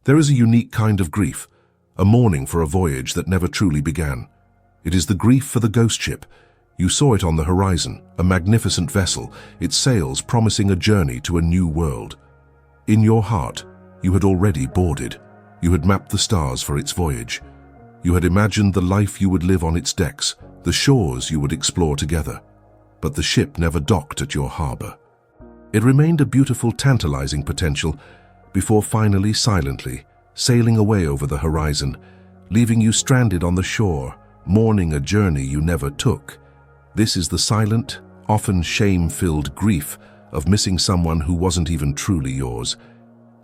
There is a unique kind of grief, a mourning for a voyage that never truly began. It is the grief for the ghost ship. You saw it on the horizon, a magnificent vessel, its sails promising a journey to a new world. In your heart, you had already boarded. You had mapped the stars for its voyage. You had imagined the life you would live on its decks, the shores you would explore together. But the ship never docked at your harbor. It remained a beautiful, tantalizing potential before finally, silently, sailing away over the horizon, leaving you stranded on the shore, mourning a journey you never took. This is the silent, often shame-filled grief of missing someone who wasn't even truly yours.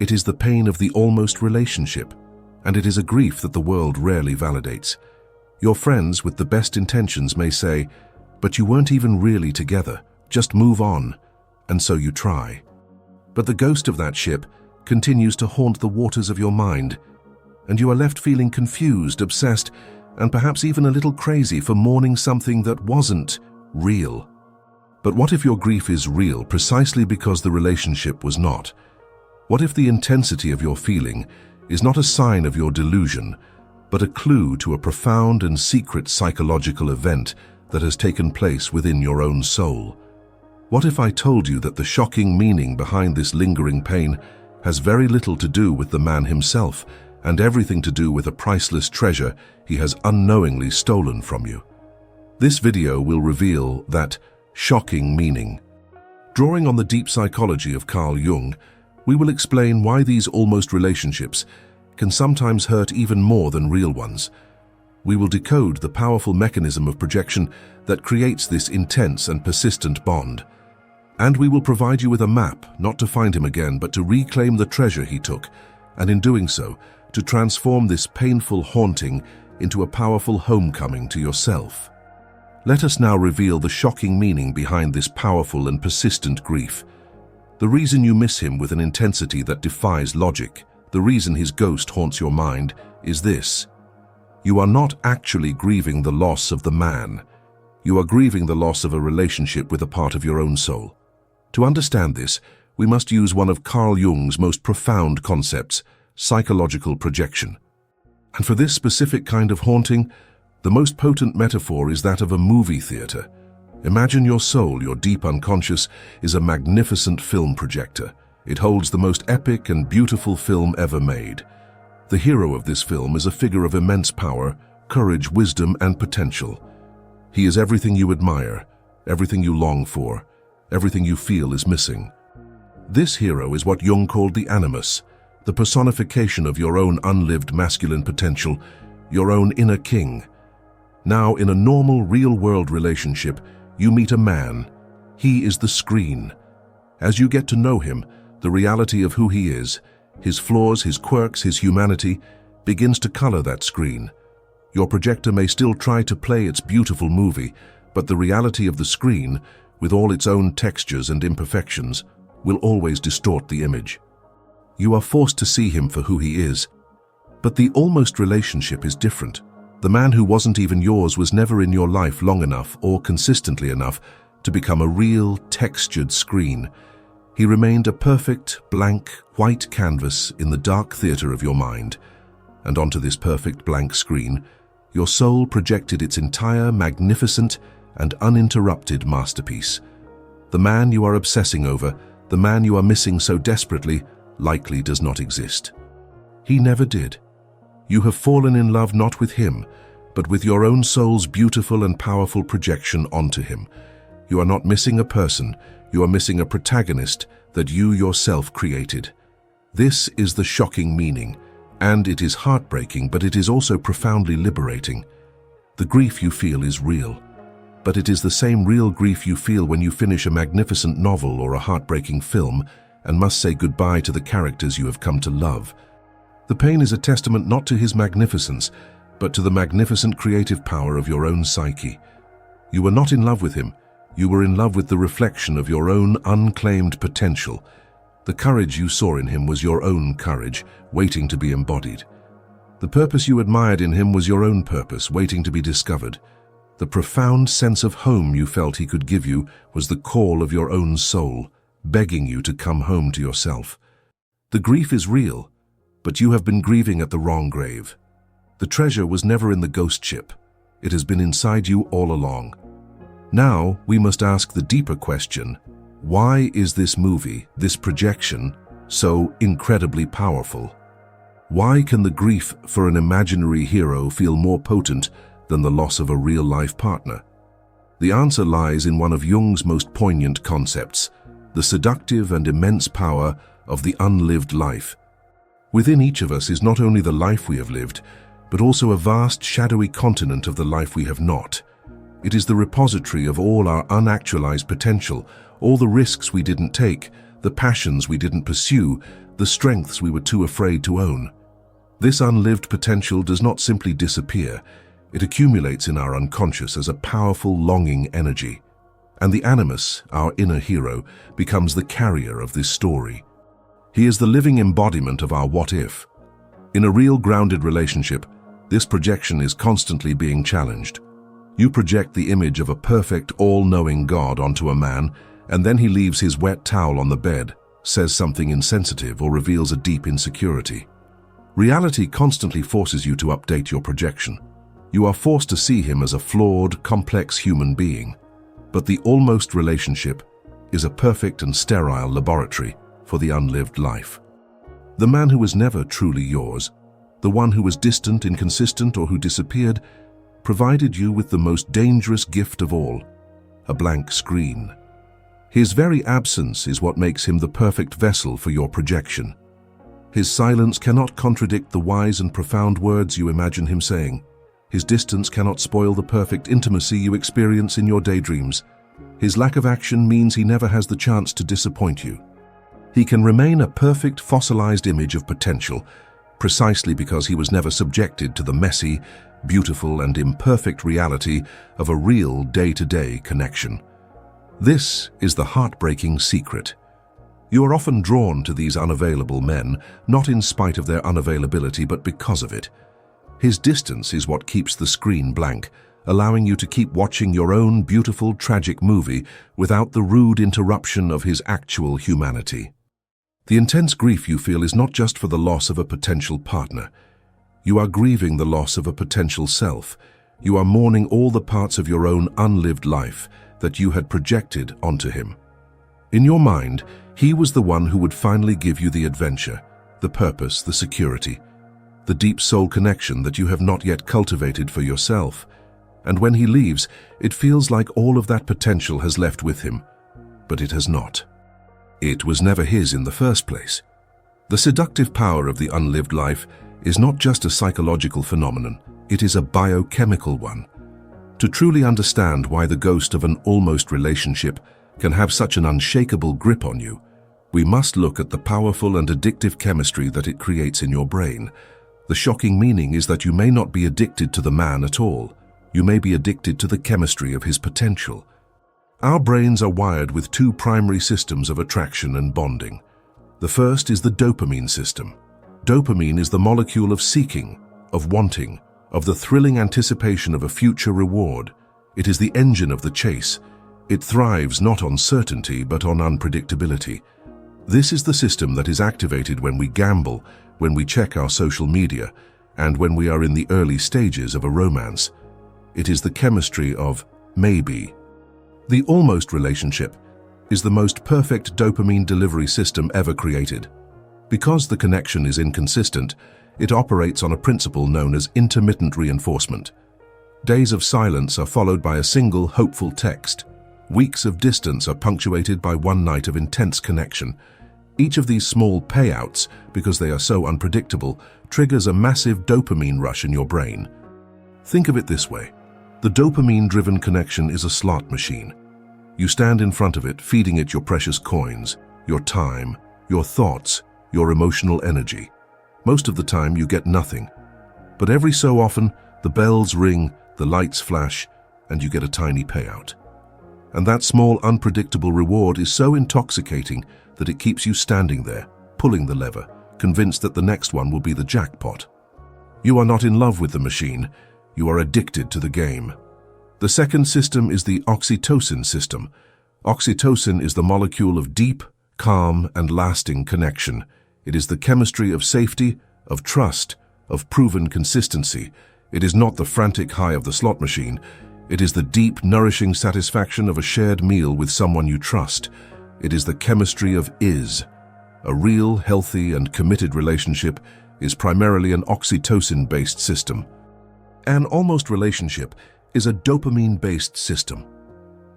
It is the pain of the almost relationship, and it is a grief that the world rarely validates. Your friends with the best intentions may say, "But you weren't even really together, just move on," and so you try. But the ghost of that ship continues to haunt the waters of your mind, and you are left feeling confused, obsessed, and perhaps even a little crazy for mourning something that wasn't real. But what if your grief is real precisely because the relationship was not? What if the intensity of your feeling is not a sign of your delusion, but a clue to a profound and secret psychological event that has taken place within your own soul? What if I told you that the shocking meaning behind this lingering pain has very little to do with the man himself and everything to do with a priceless treasure he has unknowingly stolen from you? This video will reveal that shocking meaning. Drawing on the deep psychology of Carl Jung, we will explain why these almost relationships can sometimes hurt even more than real ones. We will decode the powerful mechanism of projection that creates this intense and persistent bond. And we will provide you with a map, not to find him again, but to reclaim the treasure he took, and in doing so, to transform this painful haunting into a powerful homecoming to yourself. Let us now reveal the shocking meaning behind this powerful and persistent grief. The reason you miss him with an intensity that defies logic, the reason his ghost haunts your mind, is this. You are not actually grieving the loss of the man. You are grieving the loss of a relationship with a part of your own soul. To understand this, we must use one of Carl Jung's most profound concepts, psychological projection. And for this specific kind of haunting, the most potent metaphor is that of a movie theater. Imagine your soul, your deep unconscious, is a magnificent film projector. It holds the most epic and beautiful film ever made. The hero of this film is a figure of immense power, courage, wisdom, and potential. He is everything you admire, everything you long for, everything you feel is missing. This hero is what Jung called the Animus, the personification of your own unlived masculine potential, your own inner king. Now, in a normal, real-world relationship, you meet a man. He is the screen. As you get to know him, the reality of who he is, his flaws, his quirks, his humanity, begins to color that screen. Your projector may still try to play its beautiful movie, but the reality of the screen, with all its own textures and imperfections, will always distort the image. You are forced to see him for who he is. But the almost relationship is different. The man who wasn't even yours was never in your life long enough or consistently enough to become a real, textured screen. He remained a perfect, blank, white canvas in the dark theater of your mind. And onto this perfect, blank screen, your soul projected its entire, magnificent, and uninterrupted masterpiece. The man you are obsessing over, the man you are missing so desperately, likely does not exist. He never did. You have fallen in love not with him, but with your own soul's beautiful and powerful projection onto him. You are not missing a person, you are missing a protagonist that you yourself created. This is the shocking meaning, and it is heartbreaking, but it is also profoundly liberating. The grief you feel is real, but it is the same real grief you feel when you finish a magnificent novel or a heartbreaking film and must say goodbye to the characters you have come to love. The pain is a testament not to his magnificence, but to the magnificent creative power of your own psyche. You were not in love with him, you were in love with the reflection of your own unclaimed potential. The courage you saw in him was your own courage, waiting to be embodied. The purpose you admired in him was your own purpose, waiting to be discovered. The profound sense of home you felt he could give you was the call of your own soul, begging you to come home to yourself. The grief is real, but you have been grieving at the wrong grave. The treasure was never in the ghost ship. It has been inside you all along. Now, we must ask the deeper question: why is this movie, this projection, so incredibly powerful? Why can the grief for an imaginary hero feel more potent than the loss of a real-life partner? The answer lies in one of Jung's most poignant concepts, the seductive and immense power of the unlived life. Within each of us is not only the life we have lived, but also a vast shadowy continent of the life we have not. It is the repository of all our unactualized potential, all the risks we didn't take, the passions we didn't pursue, the strengths we were too afraid to own. This unlived potential does not simply disappear. It accumulates in our unconscious as a powerful, longing energy. And the Animus, our inner hero, becomes the carrier of this story. He is the living embodiment of our what-if. In a real grounded relationship, this projection is constantly being challenged. You project the image of a perfect, all-knowing God onto a man, and then he leaves his wet towel on the bed, says something insensitive, or reveals a deep insecurity. Reality constantly forces you to update your projection. You are forced to see him as a flawed, complex human being. But the almost relationship is a perfect and sterile laboratory for the unlived life. The man who was never truly yours, the one who was distant, inconsistent, or who disappeared, provided you with the most dangerous gift of all, a blank screen. His very absence is what makes him the perfect vessel for your projection. His silence cannot contradict the wise and profound words you imagine him saying. His distance cannot spoil the perfect intimacy you experience in your daydreams. His lack of action means he never has the chance to disappoint you. He can remain a perfect fossilized image of potential, precisely because he was never subjected to the messy, beautiful, and imperfect reality of a real day-to-day connection. This is the heartbreaking secret. You are often drawn to these unavailable men, not in spite of their unavailability, but because of it. His distance is what keeps the screen blank, allowing you to keep watching your own beautiful, tragic movie without the rude interruption of his actual humanity. The intense grief you feel is not just for the loss of a potential partner. You are grieving the loss of a potential self. You are mourning all the parts of your own unlived life that you had projected onto him. In your mind, he was the one who would finally give you the adventure, the purpose, the security, the deep soul connection that you have not yet cultivated for yourself. And when he leaves, it feels like all of that potential has left with him. But it has not. It was never his in the first place. The seductive power of the unlived life is not just a psychological phenomenon, it is a biochemical one. To truly understand why the ghost of an almost relationship can have such an unshakable grip on you, we must look at the powerful and addictive chemistry that it creates in your brain. The shocking meaning is that you may not be addicted to the man at all. You may be addicted to the chemistry of his potential. Our brains are wired with two primary systems of attraction and bonding. The first is the dopamine system. Dopamine is the molecule of seeking, of wanting, of the thrilling anticipation of a future reward. It is the engine of the chase. It thrives not on certainty but on unpredictability. This is the system that is activated when we gamble, when we check our social media, and when we are in the early stages of a romance. It is the chemistry of maybe. The almost relationship is the most perfect dopamine delivery system ever created. Because the connection is inconsistent, it operates on a principle known as intermittent reinforcement. Days of silence are followed by a single hopeful text. Weeks of distance are punctuated by one night of intense connection. Each of these small payouts, because they are so unpredictable, triggers a massive dopamine rush in your brain. Think of it this way. The dopamine-driven connection is a slot machine. You stand in front of it, feeding it your precious coins, your time, your thoughts, your emotional energy. Most of the time you get nothing. But every so often, the bells ring, the lights flash, and you get a tiny payout. And that small, unpredictable reward is so intoxicating that it keeps you standing there, pulling the lever, convinced that the next one will be the jackpot. You are not in love with the machine, you are addicted to the game. The second system is the oxytocin system. Oxytocin is the molecule of deep, calm, and lasting connection. It is the chemistry of safety, of trust, of proven consistency. It is not the frantic high of the slot machine. It is the deep, nourishing satisfaction of a shared meal with someone you trust. It is the chemistry of is. A real, healthy, and committed relationship is primarily an oxytocin-based system. An almost relationship is a dopamine-based system.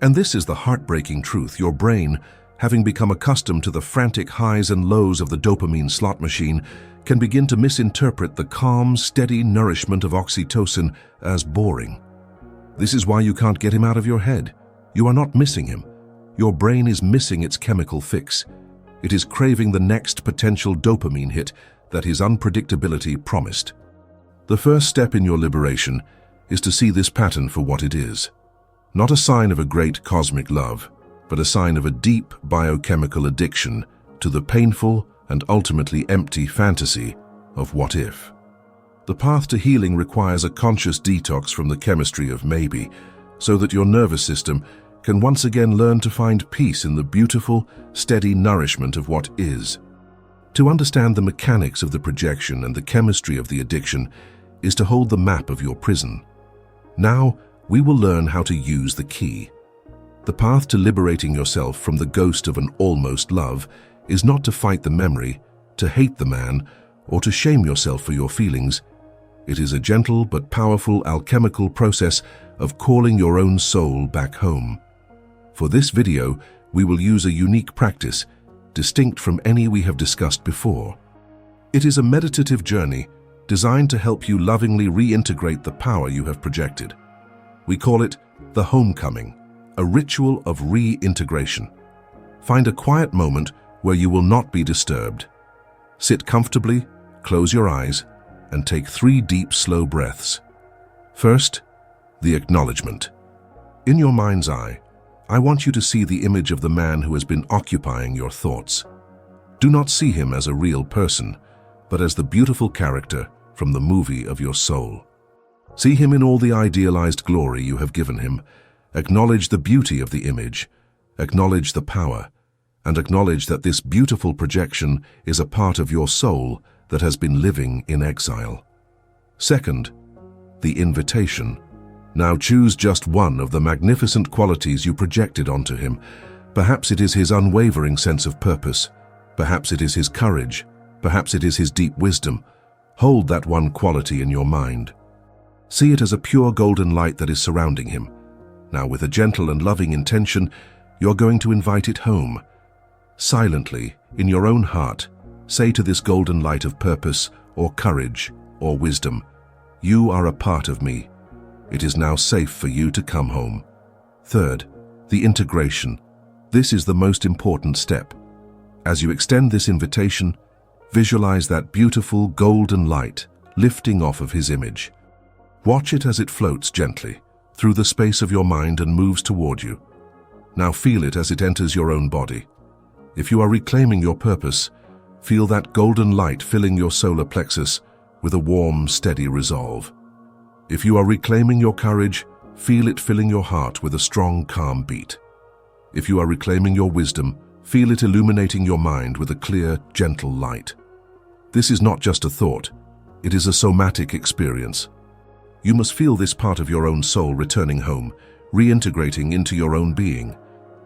And this is the heartbreaking truth. Your brain, having become accustomed to the frantic highs and lows of the dopamine slot machine, can begin to misinterpret the calm, steady nourishment of oxytocin as boring. This is why you can't get him out of your head. You are not missing him. Your brain is missing its chemical fix. It is craving the next potential dopamine hit that his unpredictability promised. The first step in your liberation is to see this pattern for what it is. Not a sign of a great cosmic love, but a sign of a deep biochemical addiction to the painful and ultimately empty fantasy of what if. The path to healing requires a conscious detox from the chemistry of maybe, so that your nervous system can once again learn to find peace in the beautiful, steady nourishment of what is. To understand the mechanics of the projection and the chemistry of the addiction is to hold the map of your prison. Now, we will learn how to use the key. The path to liberating yourself from the ghost of an almost love is not to fight the memory, to hate the man, or to shame yourself for your feelings. It is a gentle but powerful alchemical process of calling your own soul back home. For this video, we will use a unique practice, distinct from any we have discussed before. It is a meditative journey designed to help you lovingly reintegrate the power you have projected. We call it the homecoming, a ritual of reintegration. Find a quiet moment where you will not be disturbed. Sit comfortably, close your eyes, and take 3 deep, slow breaths. First, the acknowledgement. In your mind's eye, I want you to see the image of the man who has been occupying your thoughts. Do not see him as a real person, but as the beautiful character from the movie of your soul. See him in all the idealized glory you have given him. Acknowledge the beauty of the image, acknowledge the power, and acknowledge that this beautiful projection is a part of your soul that has been living in exile. Second, the invitation. Now choose just one of the magnificent qualities you projected onto him. Perhaps it is his unwavering sense of purpose. Perhaps it is his courage. Perhaps it is his deep wisdom. Hold that one quality in your mind. See it as a pure golden light that is surrounding him. Now, with a gentle and loving intention, you're going to invite it home. Silently, in your own heart, say to this golden light of purpose, or courage, or wisdom, "You are a part of me. It is now safe for you to come home." Third, the integration. This is the most important step. As you extend this invitation, visualize that beautiful golden light lifting off of his image. Watch it as it floats gently through the space of your mind and moves toward you. Now feel it as it enters your own body. If you are reclaiming your purpose, feel that golden light filling your solar plexus with a warm, steady resolve. If you are reclaiming your courage, feel it filling your heart with a strong, calm beat. If you are reclaiming your wisdom, feel it illuminating your mind with a clear, gentle light. This is not just a thought, it is a somatic experience. You must feel this part of your own soul returning home, reintegrating into your own being.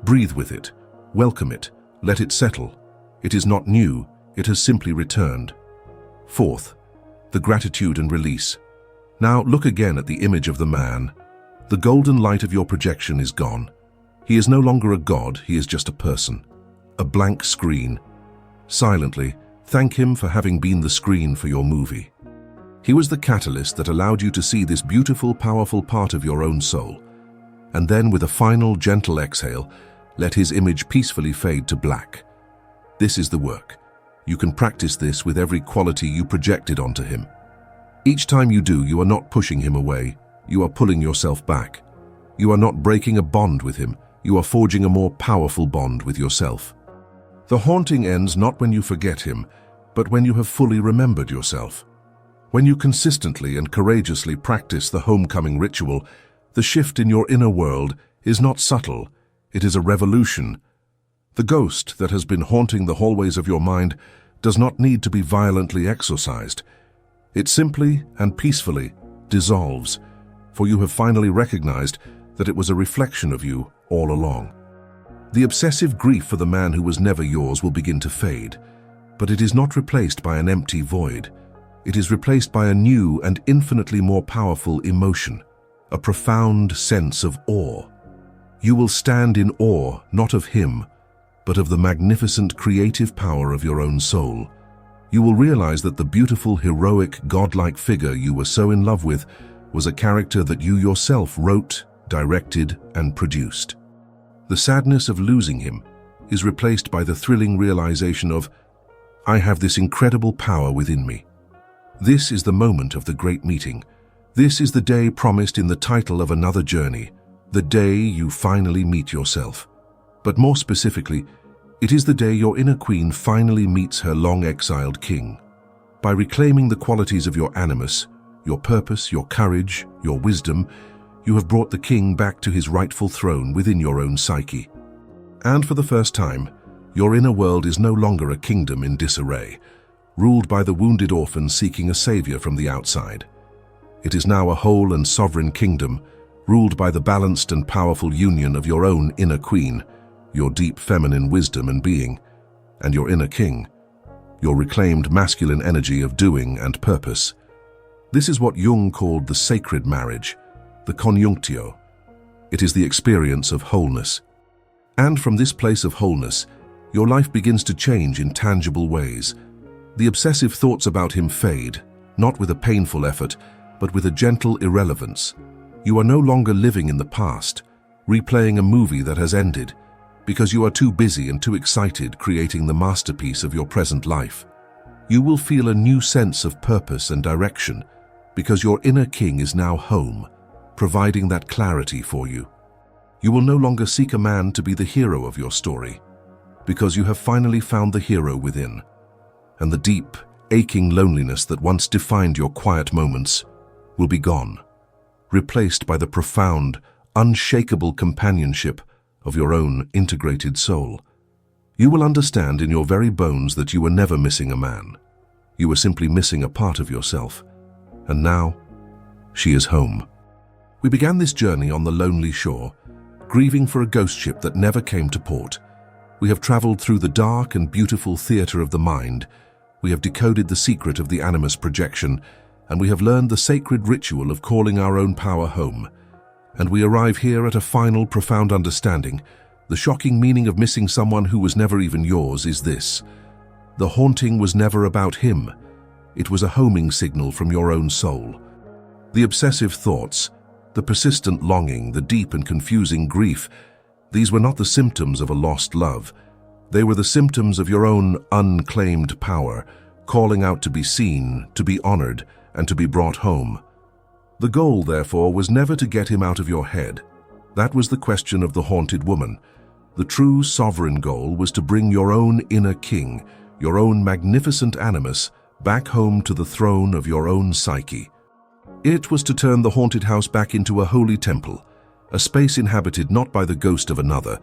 Breathe with it, welcome it, let it settle. It is not new, it has simply returned. Fourth, the gratitude and release. Now look again at the image of the man. The golden light of your projection is gone. He is no longer a god, he is just a person. A blank screen. Silently, thank him for having been the screen for your movie. He was the catalyst that allowed you to see this beautiful, powerful part of your own soul. And then with a final, gentle exhale, let his image peacefully fade to black. This is the work. You can practice this with every quality you projected onto him. Each time you do, you are not pushing him away. You are pulling yourself back. You are not breaking a bond with him. You are forging a more powerful bond with yourself. The haunting ends not when you forget him, but when you have fully remembered yourself. When you consistently and courageously practice the homecoming ritual, the shift in your inner world is not subtle, it is a revolution. The ghost that has been haunting the hallways of your mind does not need to be violently exorcised. It simply and peacefully dissolves, for you have finally recognized that it was a reflection of you all along. The obsessive grief for the man who was never yours will begin to fade, but it is not replaced by an empty void. It is replaced by a new and infinitely more powerful emotion, a profound sense of awe. You will stand in awe not of him, but of the magnificent creative power of your own soul. You will realize that the beautiful, heroic, godlike figure you were so in love with was a character that you yourself wrote, directed, and produced. The sadness of losing him is replaced by the thrilling realization of, I have this incredible power within me. This is the moment of the great meeting. This is the day promised in the title of another journey, the day you finally meet yourself. But more specifically, it is the day your inner queen finally meets her long-exiled king. By reclaiming the qualities of your animus, your purpose, your courage, your wisdom, you have brought the king back to his rightful throne within your own psyche. And for the first time, your inner world is no longer a kingdom in disarray, ruled by the wounded orphan seeking a savior from the outside. It is now a whole and sovereign kingdom, ruled by the balanced and powerful union of your own inner queen, your deep feminine wisdom and being, and your inner king, your reclaimed masculine energy of doing and purpose. This is what Jung called the sacred marriage, the conjunctio. It is the experience of wholeness. And from this place of wholeness, your life begins to change in tangible ways. The obsessive thoughts about him fade, not with a painful effort, but with a gentle irrelevance. You are no longer living in the past, replaying a movie that has ended, because you are too busy and too excited creating the masterpiece of your present life. You will feel a new sense of purpose and direction, because your inner king is now home, providing that clarity for you. You will no longer seek a man to be the hero of your story, because you have finally found the hero within, and the deep, aching loneliness that once defined your quiet moments will be gone, replaced by the profound, unshakable companionship of your own integrated soul. You will understand in your very bones that you were never missing a man. You were simply missing a part of yourself. And now, she is home. We began this journey on the lonely shore, grieving for a ghost ship that never came to port. We have traveled through the dark and beautiful theater of the mind. We have decoded the secret of the Animus projection, and we have learned the sacred ritual of calling our own power home. And we arrive here at a final profound understanding. The shocking meaning of missing someone who was never even yours is this: the haunting was never about him. It was a homing signal from your own soul. The obsessive thoughts, the persistent longing, the deep and confusing grief, these were not the symptoms of a lost love. They were the symptoms of your own unclaimed power, calling out to be seen, to be honored, and to be brought home. The goal, therefore, was never to get him out of your head. That was the question of the haunted woman. The true sovereign goal was to bring your own inner king, your own magnificent animus, back home to the throne of your own psyche. It was to turn the haunted house back into a holy temple, a space inhabited not by the ghost of another,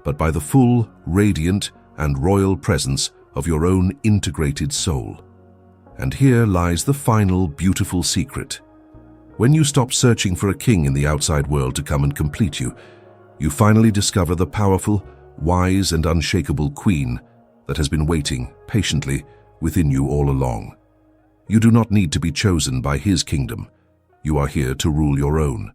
but by the full, radiant, and royal presence of your own integrated soul. And here lies the final, beautiful secret. When you stop searching for a king in the outside world to come and complete you, you finally discover the powerful, wise, and unshakable queen that has been waiting patiently within you all along. You do not need to be chosen by his kingdom. You are here to rule your own.